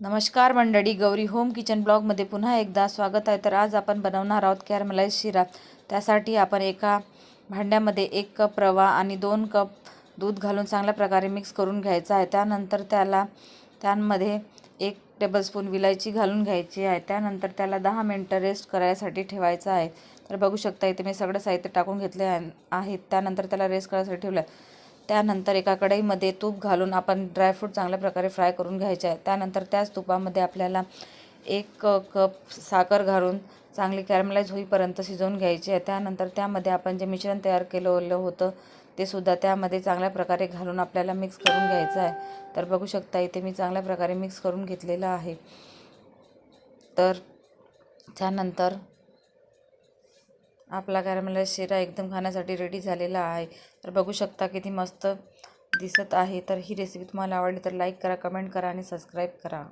नमस्कार मंडळी, Gauri home kitchen ब्लॉगमध्ये पुन्हा एकदा स्वागत आहे। तर आज आपण बनवणार आहोत कॅरमलाइज शिरा। त्यासाठी आपण एका भांड्यामध्ये 1 कप रवा आणि 2 कप दूध घालून चांगल्या प्रकारे मिक्स करून घ्यायचा आहे। त्यानंतर त्यामध्ये 1 टेबलस्पून विलायची घालून घ्यायची आहे। त्यानंतर त्याला 10 मिनिटं रेस्ट करायसाठी ठेवायचं आहे। तर बघू शकता इथे मी सगळं साहित्य टाकून घेतले आहे। त्यानंतर त्याला रेस्ट करायसाठी ठेवलं। त्यानंतर एका कढईमध्ये तूप घालून आपण ड्रायफ्रूट चांगल्या प्रकारे फ्राय करून घ्यायचे आहे। त्यानंतर त्याच तुपामध्ये आपल्याला 1 कप साखर घालून चांगली कॅरमलाइज होईपर्यंत शिजवून घ्यायची आहे। त्यानंतर त्यामध्ये आपण जे मिश्रण तयार केलेलं होतं ते सुद्धा त्यामध्ये चांगल्या प्रकारे घालून आपल्याला मिक्स करून घ्यायचं आहे। तर बघू शकता इथे मी चांगल्या प्रकारे मिक्स करून घेतलेलं आहे। तर त्यानंतर आपला कॅरमलाइज शिरा एकदम खाण्यासाठी रेडी झालेला आहे। तर बघू शकता किती मस्त दिसत आहे। तर ही रेसिपी तुम्हाला आवडली तर लाईक करा, कमेंट करा आणि सबस्क्राईब करा।